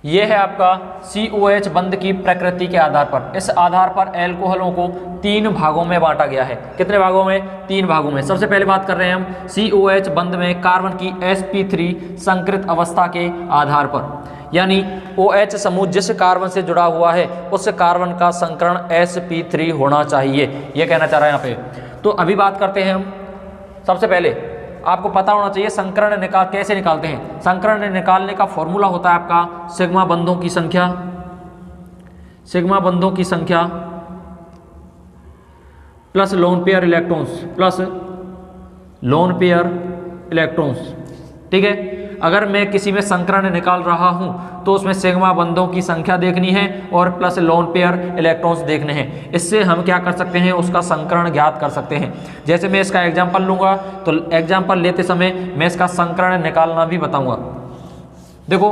ये है आपका COH बंध की प्रकृति के आधार पर। इस आधार पर एल्कोहलों को 3 भागों में बांटा गया है। कितने भागों में? 3 भागों में। सबसे पहले बात कर रहे हैं हम COH बंध में कार्बन की sp3 संकृत अवस्था के आधार पर, यानी OH समूह जिस कार्बन से जुड़ा हुआ है उस कार्बन का संकरण sp3 होना चाहिए, ये कहना चाह रहा है यहाँ पे। तो अभी बात करते हैं हम, सबसे पहले आपको पता होना चाहिए संकरण कैसे निकालते हैं। संकरण निकालने का फॉर्मूला होता है आपका सिग्मा बंधों की संख्या, सिग्मा बंधों की संख्या plus lone pair electrons, plus lone pair electrons. ठीक है, अगर मैं किसी में संकरण निकाल रहा हूं तो उसमें सिग्मा बंधों की संख्या देखनी है और प्लस लोन पेयर इलेक्ट्रॉन्स देखने हैं। इससे हम क्या कर सकते हैं, उसका संकरण ज्ञात कर सकते हैं। जैसे मैं इसका एग्जांपल लूंगा तो एग्जांपल लेते समय मैं इसका संकरण निकालना भी बताऊंगा। देखो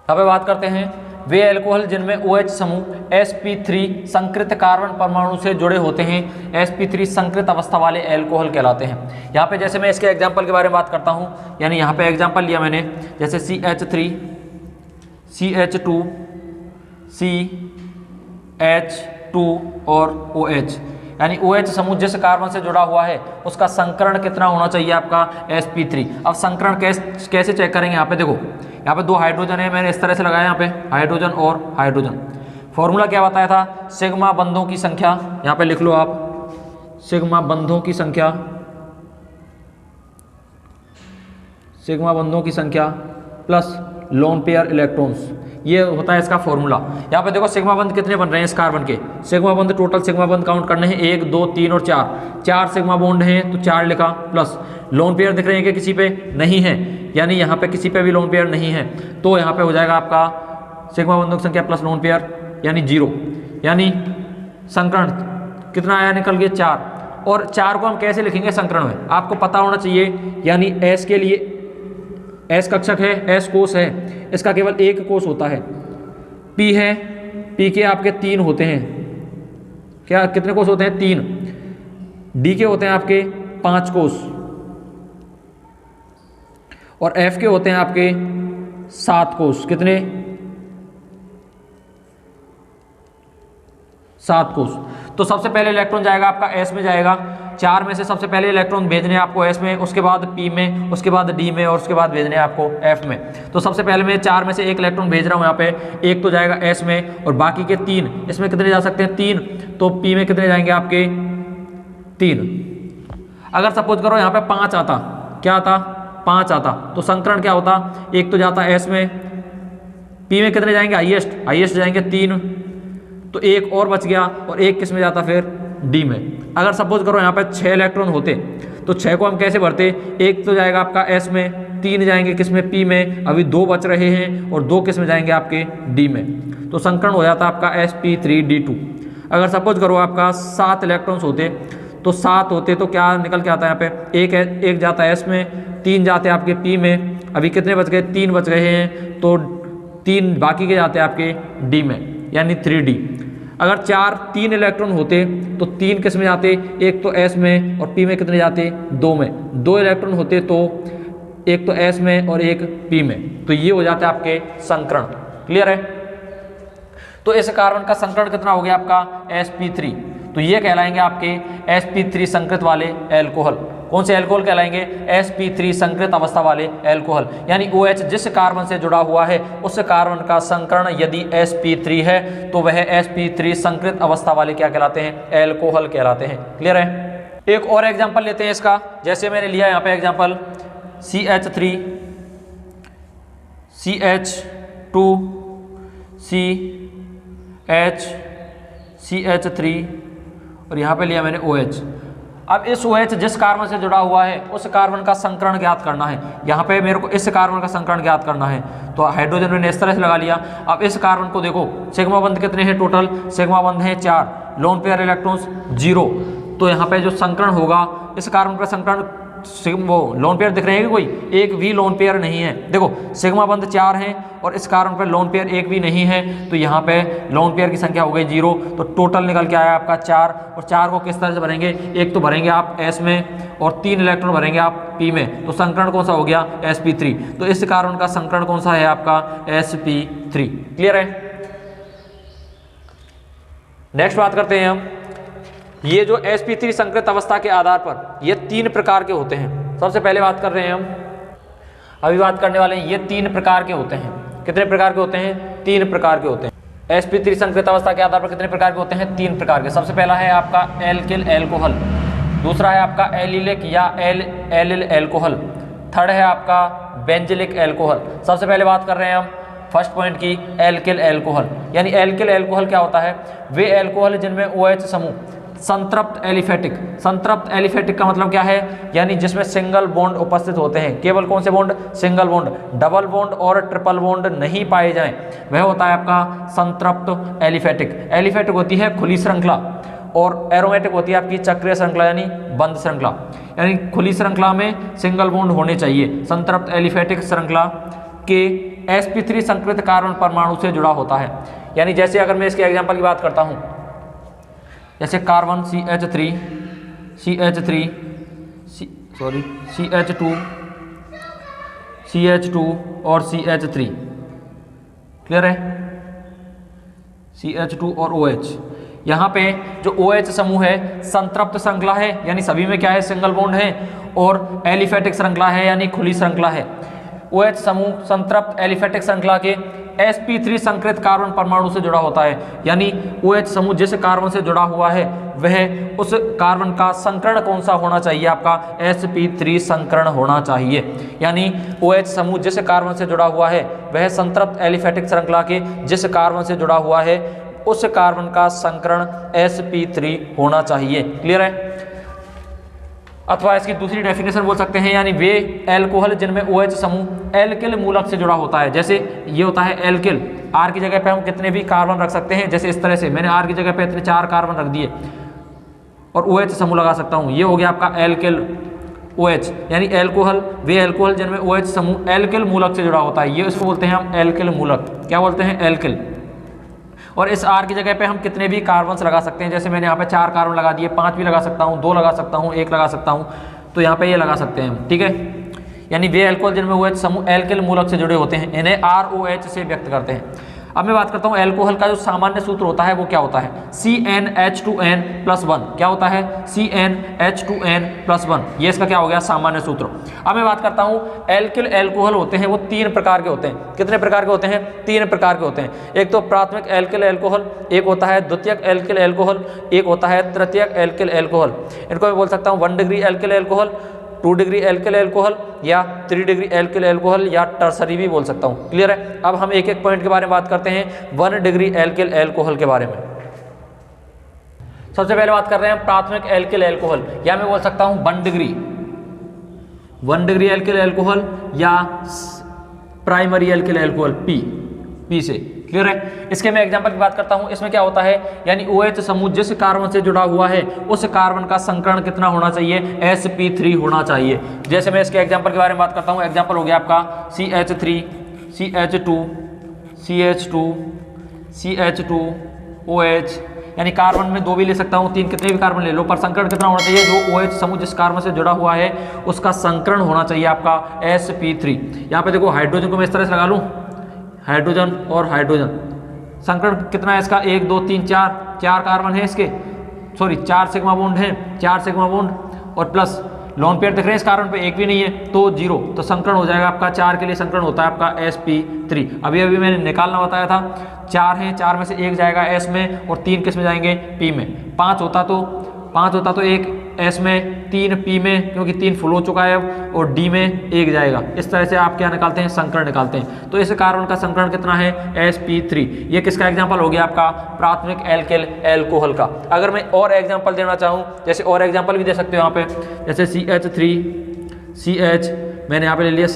अब बात करते हैं वे एल्कोहल जिनमें OH समूह sp3 संकृत कार्बन परमाणु से जुड़े होते हैं sp3 संकृत अवस्था वाले एल्कोहल कहलाते हैं। यहाँ पे जैसे मैं इसके एग्जांपल के बारे में बात करता हूँ, यानी यहाँ पे एग्जांपल लिया मैंने, जैसे CH3 CH2 CH2 और OH, यानी OH समूह जिस कार्बन से जुड़ा हुआ है उसका संकरण कितना होना चाहिए आपका sp3। अब संकरण कैसे चेक करेंगे, यहाँ पे देखो, यहाँ पे 2 हाइड्रोजन है, मैंने इस तरह से लगाया यहाँ पे हाइड्रोजन और हाइड्रोजन। फॉर्मूला क्या बताया था, सिग्मा बंधों की संख्या, यहाँ पे लिख लो आप सिग्मा बंधों की संख्या, सिग्मा बंधों की संख्या प्लस लोन पेयर इलेक्ट्रॉन्स, ये होता है इसका फॉर्मूला। यहाँ पे देखो सिग्मा बंध कितने बन रहे हैं इस कार्बन के, सिग्मा बंध टोटल सिग्मा बंध काउंट करने हैं 1 2 3 और 4 सिग्मा बॉन्ड हैं तो 4 लिखा, प्लस लोन पेयर दिख रहे हैं कि किसी पे नहीं है, यानी यहाँ पे किसी पे भी लोन पेयर नहीं है, तो यहाँ पे हो जाएगा आपका सिग्मा बंधों की संख्या प्लस लोन पेयर यानी 0, यानी संकरण कितना आया, निकल गया 4। और 4 को हम कैसे लिखेंगे संकरण में, आपको पता होना चाहिए, यानी S के लिए S कक्षक है, S कोष है, इसका केवल एक कोष होता है। P है, P के आपके 3 होते हैं, क्या कितने कोष होते हैं, 3। D के होते हैं आपके 5 कोष और F के होते हैं आपके 7 कोष, कितने, 7 कोष। तो सबसे पहले इलेक्ट्रॉन जाएगा आपका S में जाएगा, 4 में से सबसे पहले इलेक्ट्रॉन भेजने हैं आपको S में, उसके बाद P में, उसके बाद D में और उसके बाद भेजने हैं आपको F में। तो सबसे पहले मैं 4 में से 1 इलेक्ट्रॉन भेज रहा हूँ, यहाँ पे 1 तो जाएगा S में और बाकी के 3 इसमें कितने जा सकते हैं, 3, तो P में कितने जाएंगे आपके 3। अगर सपोज करो यहाँ पे 5 आता, क्या आता, 5 आता, तो संकरण क्या होता, 1 तो जाता S में, P में कितने जाएंगे, हाईएस्ट जाएंगे 3, तो 1 और बच गया और 1 किस में जाता फिर D में। अगर सपोज करो यहाँ पे 6 इलेक्ट्रॉन होते तो 6 को हम कैसे भरते, 1 तो जाएगा आपका S में, 3 जाएंगे किस में, P में, अभी 2 बच रहे हैं और 2 किस में जाएंगे आपके D में, तो संकरण हो जाता आपका sp3d2। अगर सपोज करो आपका 7 इलेक्ट्रॉन्स होते तो 7 होते तो क्या निकल के आता है, यहाँ पे 1 जाता है S में, 3 जाते हैं आपके P में, अभी कितने बच गए, 3 बच गए हैं, तो 3 बाकी के जाते हैं आपके D में, यानी 3D। अगर 3 इलेक्ट्रॉन होते तो 3 किस में जाते, 1 तो S में और P में कितने जाते, 2 में, 2 इलेक्ट्रॉन होते तो 1 तो S में और 1 P में, तो ये हो जाता है आपके संकरण। क्लियर है, तो इस कार्बन का संकरण कितना हो गया आपका sp3, तो ये कहलाएंगे आपके sp3 संकृत वाले एल्कोहल। कौन से एल्कोहल कहलाएंगे, sp3 संकृत अवस्था वाले एल्कोहल, यानी OH जिस कार्बन से जुड़ा हुआ है उस कार्बन का संकरण यदि sp3 है तो वह sp3 संकृत अवस्था वाले क्या कहलाते हैं, एल्कोहल कहलाते हैं। क्लियर है, एक और एग्जांपल लेते हैं इसका, जैसे मैंने लिया यहाँ पे एग्जांपल CH3 CH2 CH3 और यहाँ पे लिया मैंने OH। अब इस OH जिस कार्बन से जुड़ा हुआ है उस कार्बन का संकरण ज्ञात करना है। यहाँ पे मेरे को इस कार्बन का संकरण ज्ञात करना है, तो हाइड्रोजन मैंने इस तरह से लगा लिया। अब इस कार्बन को देखो, सिग्मा बंध कितने हैं टोटल, सिग्मा बंध है 4, लोन पेयर इलेक्ट्रॉन्स 0, तो यहाँ पे जो संकरण होगा इस कार्बन का संकरण वो लोन पेयर दिख रहे हैं कि कोई एक भी लोन पेयर नहीं है। देखो सिग्मा बंद 4 हैं और इस कारण पर लोन पेयर एक भी नहीं है, तो यहाँ पे लोन पेयर की संख्या हो गई 0। तो टोटल निकल के आया आपका 4, और 4 को किस तरह से भरेंगे, एक तो भरेंगे आप S में और 3 इलेक्ट्रॉन भरेंगे आप P में, तो संकरण कौन सा हो गया, sp3। तो इस कार्बन का संकरण कौन सा है आपका, sp3। क्लियर है। नेक्स्ट बात करते हैं हम, ये जो sp3 संकृत अवस्था के आधार पर ये 3 प्रकार के होते हैं। सबसे पहले बात कर रहे हैं हम, अभी बात करने वाले हैं, ये 3 प्रकार के होते हैं। कितने प्रकार के होते हैं, 3 प्रकार के होते हैं। sp3 संकृत अवस्था के आधार पर कितने प्रकार के होते हैं, 3 प्रकार के। सबसे पहला है आपका एल्किल एल्कोहल, दूसरा है आपका एलिलिक या एलिल एल्कोहल, थर्ड है आपका बेंजिलिक एल्कोहल। सबसे पहले बात कर रहे हैं हम फर्स्ट पॉइंट की, एल्किल एल्कोहल। यानी एल्किल एल्कोहल क्या होता है, वे एल्कोहल जिनमें OH समूह संतृप्त एलिफेटिक, संतृप्त एलिफेटिक का मतलब क्या है, यानी जिसमें सिंगल बॉन्ड उपस्थित होते हैं। केवल कौन से bond, single bond, double bond और ट्रिपल बॉन्ड नहीं पाए जाएं, वह होता है आपका संतृप्त एलिफेटिक। एलिफेटिक होती है खुली श्रृंखला और एरोमेटिक होती है आपकी चक्रीय श्रृंखला यानी बंद श्रृंखला। यानी खुली श्रृंखला में सिंगल बॉन्ड होने चाहिए। संतृप्त एलिफेटिक श्रृंखला के sp3 संकृत कार्बन परमाणु से जुड़ा होता है। यानी जैसे अगर मैं इसके एग्जांपल की बात करता हूं, जैसे कार्बन CH3 CH2 और CH3, क्लियर है, CH2 और OH। यहाँ पे जो OH समूह है संतृप्त श्रृंखला है, यानी सभी में क्या है, सिंगल बॉन्ड है, और एलिफेटिक श्रृंखला है यानी खुली श्रृंखला है। OH समूह संतृप्त एलिफेटिक श्रृंखला के sp3 संकृत कार्बन परमाणु से जुड़ा होता है। यानी OH समूह जिस कार्बन से जुड़ा हुआ है वह उस कार्बन का संकरण कौन सा होना चाहिए, आपका sp3 संकरण होना चाहिए। यानी OH समूह जिस कार्बन से जुड़ा हुआ है वह संतृप्त एलिफेटिक श्रृंखला के जिस कार्बन से जुड़ा हुआ है उस कार्बन का संकरण sp3 होना चाहिए। क्लियर है। अथवा इसकी दूसरी डेफिनेशन बोल सकते हैं, यानी वे एल्कोहल जिनमें OH समूह एल्किल मूलक से जुड़ा होता है। जैसे ये होता है एल्किल, R की जगह पे हम कितने भी कार्बन रख सकते हैं, जैसे इस तरह से मैंने R की जगह पे इतने 4 कार्बन रख दिए और OH समूह लगा सकता हूँ। ये हो गया आपका एल्किल OH, यानी एल्कोहल, वे एल्कोहल जिनमें OH समूह एल्किल मूलक से जुड़ा होता है, ये इसको बोलते हैं हम एल्किल मूलक। क्या बोलते हैं, एल्किल। और इस R की जगह पे हम कितने भी कार्बन्स लगा सकते हैं, जैसे मैंने यहाँ पे 4 कार्बन लगा दिए, 5 भी लगा सकता हूँ, 2 लगा सकता हूँ, 1 लगा सकता हूँ, तो यहाँ पे ये लगा सकते हैं हम। ठीक है। यानी वे एल्कोहल जिनमें OH समूह एल्किल मूलक से जुड़े होते हैं, इन्हें ROH से व्यक्त करते हैं। अब मैं बात करता हूँ एल्कोहल का जो सामान्य सूत्र होता है वो क्या होता है, CnH2n+1। क्या होता है, CnH2n+1, ये इसका क्या हो गया, सामान्य सूत्र। अब मैं बात करता हूँ एल्किल एल्कोहल होते हैं वो 3 प्रकार के होते हैं। कितने प्रकार के होते हैं, 3 प्रकार के होते हैं। एक तो प्राथमिक एल्किल एल्कोहल, एक होता है द्वितीयक एल्किल एल्कोहल, एक होता है तृतीयक एल्किल एल्कोहल। इनको मैं बोल सकता हूँ 1 degree alkyl alcohol, 2 degree alkyl alcohol या 3 डिग्री एल्किल एल्कोहल या टर्सरी भी बोल सकता हूँ। क्लियर है। अब हम एक एक पॉइंट के बारे में बात करते हैं 1 डिग्री एल्किल एल्कोहल के बारे में। सबसे पहले बात कर रहे हैं प्राथमिक एल्किल एल्कोहल, या मैं बोल सकता हूँ 1 डिग्री एल्किल एल्कोहल या प्राइमरी एल्किल एल्कोहल, पी से। क्लियर है। इसके मैं एग्जांपल की बात करता हूं, इसमें क्या होता है, यानी OH समूह जिस कार्बन से जुड़ा हुआ है उस कार्बन का संकरण कितना होना चाहिए, sp3 होना चाहिए। जैसे मैं इसके एग्जांपल के बारे में बात करता हूं, एग्जांपल हो गया आपका CH3 CH2 OH, यानी कार्बन में 2 भी ले सकता हूं, 3 कितने भी कार्बन ले लो, पर संकरण कितना होना चाहिए, जो OH समूह जिस कार्बन से जुड़ा हुआ है उसका संकरण होना चाहिए आपका sp3। यहाँ पे देखो हाइड्रोजन को मैं इस तरह से लगा लूँ, हाइड्रोजन और हाइड्रोजन, संकरण कितना है इसका, 1 2 3 4 कार्बन है इसके, सॉरी 4 सिग्मा बॉन्ड है, 4 सिग्मा बॉन्ड और प्लस लोन पेयर दिख रहे हैं इस कार्बन पे, 1 भी नहीं है तो 0, तो संकरण हो जाएगा आपका 4 के लिए संकरण होता है आपका sp3। अभी मैंने निकालना बताया था, 4 है, 4 में से 1 जाएगा S में और 3 किस में जाएंगे, P में। 5 होता तो 1 S में, 3 P में, क्योंकि 3 फुल हो चुका है और D में 1 जाएगा। इस तरह से आप क्या निकालते हैं, संकरण निकालते हैं। तो इस कार्बन का संकरण कितना है, sp3। ये किसका एग्जांपल हो गया आपका, प्राथमिक एल्किल एल्कोहल का। अगर मैं और एग्जांपल देना चाहूँ, जैसे और एग्जांपल भी दे सकते हो यहाँ पे, जैसे CH3 मैंने यहाँ पे ले लिया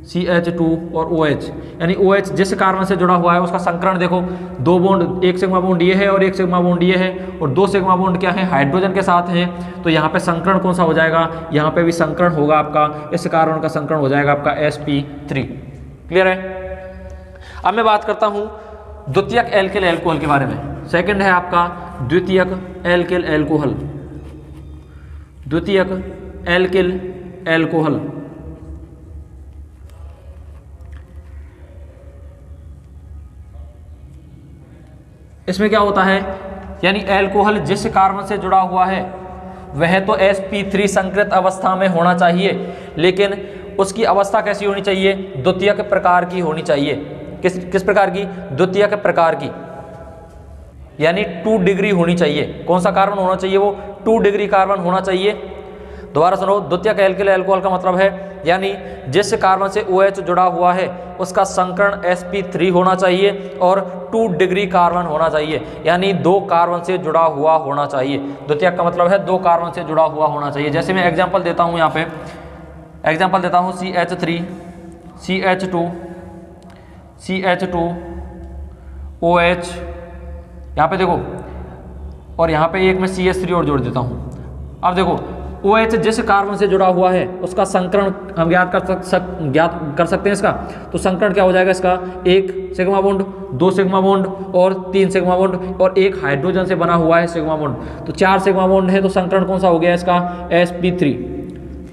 CH2 और OH, यानी OH जिस कार्बन से जुड़ा हुआ है उसका संकरण देखो, 2 बॉन्ड, एक सिग्मा बॉन्ड ये है और एक सिग्मा बॉन्ड ये है, और 2 सिग्मा बॉन्ड क्या है, हाइड्रोजन के साथ हैं। तो यहाँ पे संकरण कौन सा हो जाएगा, यहाँ पे भी संकरण होगा आपका, इस कार्बन का संकरण हो जाएगा आपका sp3। क्लियर है। अब मैं बात करता हूँ द्वितीयक एल्किल एल्कोहल के बारे में। सेकंड है आपका द्वितीयक एल्किल एल्कोहल, द्वितीयक एल्किल एल्कोहल। इसमें क्या होता है, यानी एल्कोहल जिस कार्बन से जुड़ा हुआ है वह तो sp3 संकृत अवस्था में होना चाहिए, लेकिन उसकी अवस्था कैसी होनी चाहिए, द्वितीयक प्रकार की होनी चाहिए। किस प्रकार की, द्वितीयक प्रकार की, यानी 2 डिग्री होनी चाहिए। कौन सा कार्बन होना चाहिए, वो 2 डिग्री कार्बन होना चाहिए। दोबारा सुनो, द्वितीयक एल्किल एल्कोहल का मतलब है यानी जिस कार्बन से OH जुड़ा हुआ है उसका संकरण sp3 होना चाहिए और 2 डिग्री कार्बन होना चाहिए, यानी 2 कार्बन से जुड़ा हुआ होना चाहिए। द्वितीयक का मतलब है 2 कार्बन से जुड़ा हुआ होना चाहिए। जैसे मैं एग्जांपल देता हूँ, यहाँ पे एग्जांपल देता हूँ, CH3 CH2 CH2 OH, यहाँ पे देखो, और यहाँ पे एक मैं CH3 और जोड़ देता हूँ। अब देखो OH जिस कार्बन से जुड़ा हुआ है उसका संकरण हम ज्ञात कर सकते हैं इसका। तो संकरण क्या हो जाएगा इसका, 1 सिग्मा बॉन्ड, 2 सिग्मा बॉन्ड और 3 सिग्मा बॉन्ड और एक हाइड्रोजन से बना हुआ है सिग्मा बॉन्ड। तो 4 सिग्मा बॉन्ड है, तो संकरण कौन सा हो गया इसका, sp3।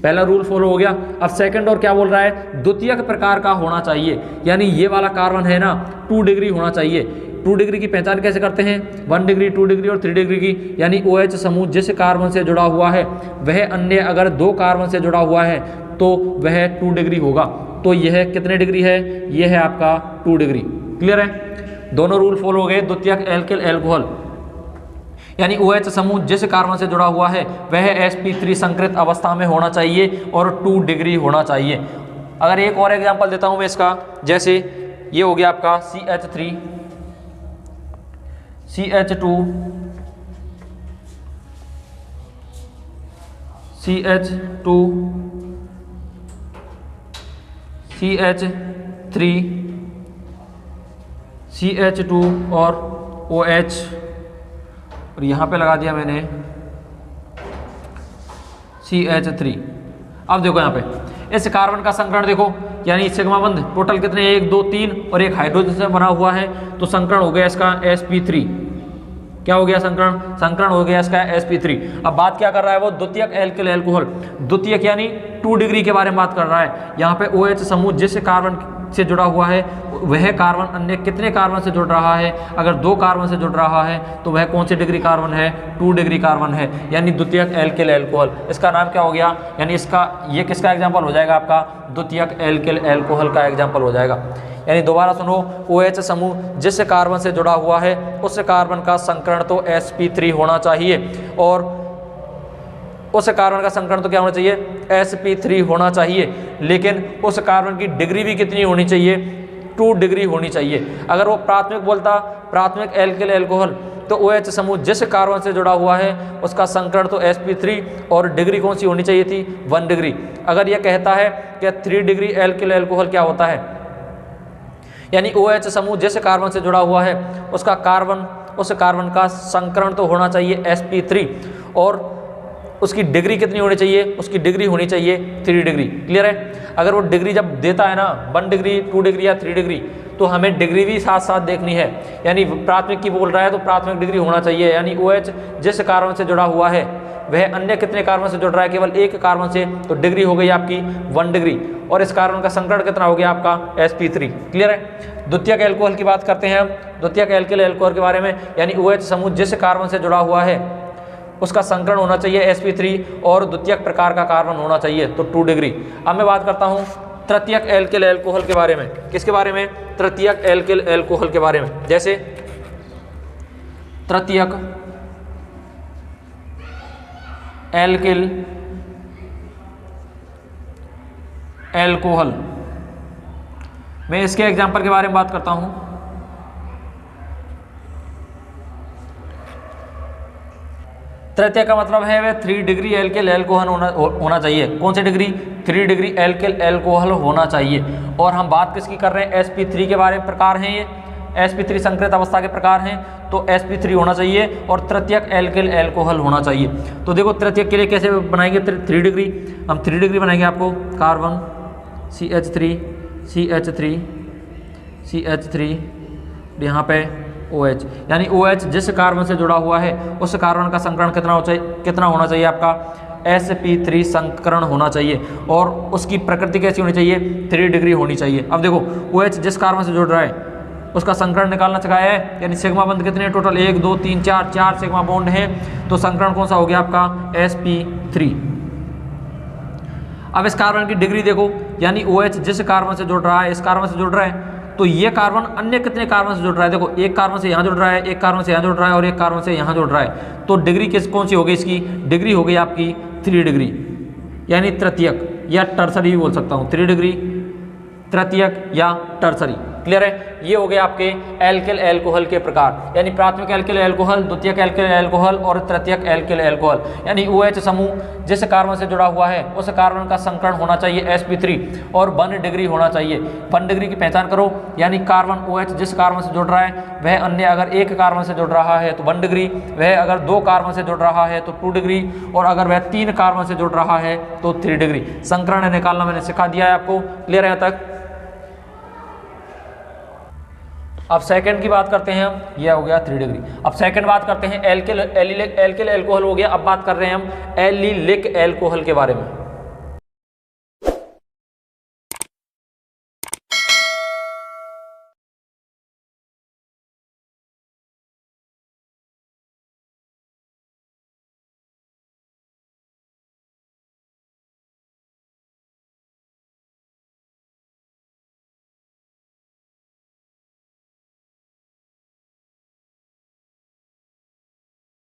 पहला रूल फॉलो हो गया। अब सेकंड और क्या बोल रहा है, द्वितीयक प्रकार का होना चाहिए, यानी ये वाला कार्बन है ना 2 डिग्री होना चाहिए। 2 डिग्री की पहचान कैसे करते हैं, 1 डिग्री, 2 डिग्री और 3 डिग्री की, यानी OH समूह जिस कार्बन से जुड़ा हुआ है वह अन्य अगर 2 कार्बन से जुड़ा हुआ है तो वह 2 डिग्री होगा। तो यह कितने डिग्री है, यह है आपका 2 डिग्री। क्लियर है, दोनों रूल फॉलो हो गए। द्वितीयक एल्किल एल्कोहल यानी OH समूह जिस कार्बन से जुड़ा हुआ है वह sp3 संकृत अवस्था में होना चाहिए और 2 डिग्री होना चाहिए। अगर एक और एग्जाम्पल देता हूं मैं इसका, जैसे ये हो गया आपका CH3 CH2 CH2 CH3 CH2 और OH, और यहाँ पे लगा दिया मैंने CH3। अब देखो यहाँ पे इस कार्बन का संकरण देखो, यानी सिग्मा बंध टोटल कितने, 1 2 3 और एक हाइड्रोजन से बना हुआ है, तो संकरण हो गया इसका sp3। क्या हो गया, संकरण हो गया इसका sp3। अब बात क्या कर रहा है वो, द्वितीयक एल्किल एल्कोहल। द्वितीयक यानी 2 डिग्री के बारे में बात कर रहा है। यहाँ पे OH समूह जिस कार्बन से जुड़ा हुआ है वह कार्बन अन्य कितने कार्बन से जुड़ रहा है, अगर 2 कार्बन से जुड़ रहा है तो वह कौन सी डिग्री कार्बन है, 2 डिग्री कार्बन है, यानी द्वितीयक एल्किल एल्कोहल। इसका नाम क्या हो गया, यानी इसका ये किसका एग्जाम्पल हो जाएगा, आपका द्वितीयक एल्किल एल्कोहल का एग्जाम्पल हो जाएगा। यानी दोबारा सुनो, OH समूह जिस कार्बन से जुड़ा हुआ है उस कार्बन का संकरण तो sp3 होना चाहिए और उस कार्बन का संकरण तो क्या होना चाहिए, sp3 होना चाहिए, लेकिन उस कार्बन की डिग्री भी कितनी होनी चाहिए, 2 डिग्री होनी चाहिए। अगर वो प्राथमिक बोलता प्राथमिक एल्किल एल्कोहल तो OH समूह जिस कार्बन से जुड़ा हुआ है उसका संकरण तो sp3 और डिग्री कौन सी होनी चाहिए थी, 1 डिग्री। अगर यह कहता है कि 3 डिग्री एल्किल एल्कोहल क्या होता है, यानी OH समूह जिस कार्बन से जुड़ा हुआ है उस कार्बन का संकरण तो होना चाहिए sp3 और उसकी डिग्री कितनी होनी चाहिए, उसकी डिग्री होनी चाहिए 3 डिग्री। क्लियर है। अगर वो डिग्री जब देता है ना 1 डिग्री, 2 डिग्री या 3 डिग्री, तो हमें डिग्री भी साथ साथ देखनी है। यानी प्राथमिक की बोल रहा है तो प्राथमिक डिग्री होना चाहिए, यानी OH जिस कार्बन से जुड़ा हुआ है वह अन्य कितने कार्बन से जुड़ रहा है, केवल एक कार्बन से, तो डिग्री हो गई आपकी 1 डिग्री और इस कार्बन का संकरण कितना हो गया आपका sp3। क्लियर है। द्वितीयक एल्कोहल की बात करते हैं हम, द्वितीयक एल्किल एल्कोहल के बारे में, यानी OH समूह जिस कार्बन से जुड़ा हुआ है उसका संकरण होना चाहिए sp3 और द्वितीयक प्रकार का कार्बन होना चाहिए तो 2 डिग्री। अब मैं बात करता हूँ तृतीयक एल्किल एल्कोहल के बारे में। किसके बारे में, तृतीयक एल्किल एल्कोहल के बारे में। जैसे तृतीयक एल्किल एल्कोहल, मैं इसके एग्जाम्पल के बारे में बात करता हूं। तृतीय का मतलब है वह 3 डिग्री एल्किल एल्कोहल होना चाहिए। कौन सी डिग्री? 3 डिग्री एल्किल एल्कोहल होना चाहिए। और हम बात किसकी कर रहे हैं? sp3 के बारे में प्रकार हैं ये, sp3 संकृत अवस्था के प्रकार हैं, तो sp3 होना चाहिए और तृतीयक एल्किल एल्कोहल होना चाहिए। तो देखो तृतीयक के लिए कैसे बनाएंगे? 3 डिग्री, हम 3 डिग्री बनाएंगे आपको, कार्बन CH3 CH3 CH3, यहाँ पे OH, यानी OH जिस कार्बन से जुड़ा हुआ है उस कार्बन का संकरण कितना होना चाहिए आपका? sp3 संकरण होना चाहिए। और उसकी प्रकृति कैसी होनी चाहिए? 3 डिग्री होनी चाहिए। अब देखो OH जिस कार्बन से जुड़ रहा है उसका संकरण निकालना सिखाया है, यानी सिग्मा बंध कितने टोटल? 1 2 3 4 सिग्मा बॉन्ड है, तो संकरण कौन सा हो गया आपका? sp3। अब इस कार्बन की डिग्री देखो, यानी OH जिस कार्बन से जुड़ रहा है, इस कार्बन से जुड़ रहा है, तो ये कार्बन अन्य कितने कार्बन से जुड़ रहा है? देखो एक कार्बन से यहाँ जुड़ रहा है, एक कार्बन से यहाँ जुड़ रहा है और एक कार्बन से यहाँ जुड़ रहा है। तो डिग्री कौन सी हो गई? इसकी डिग्री हो गई आपकी 3 डिग्री, यानी तृतीयक या टर्सरी भी बोल सकता हूँ। 3 डिग्री तृतीयक या टर्सरी। क्लियर है? ये हो गए आपके एल्किल एल्कोहल के प्रकार, यानी प्राथमिक एल्किल एल्कोहल, द्वितीयक एल्किल एल्कोहल और तृतीयक एल्किल एल्कोहल। यानी OH समूह जिस कार्बन से जुड़ा हुआ है उस कार्बन का संकरण होना चाहिए sp3 और 1 डिग्री होना चाहिए। 1 डिग्री की पहचान करो, यानी कार्बन OH जिस कार्बन से जुड़ रहा है वह अन्य अगर एक कार्बन से जुड़ रहा है तो 1 डिग्री, वह अगर 2 कार्बन से जुड़ रहा है तो 2 डिग्री, और अगर वह 3 कार्बन से जुड़ रहा है तो 3 डिग्री। संकरण निकालना मैंने सिखा दिया है आपको। क्लियर है यहाँ तक? अब सेकंड की बात करते हैं हम, यह हो गया 3 डिग्री। अब सेकंड बात करते हैं एल्किल एल्कोहल हो गया। अब बात कर रहे हैं हम एलिलिक एल्कोहल के बारे में।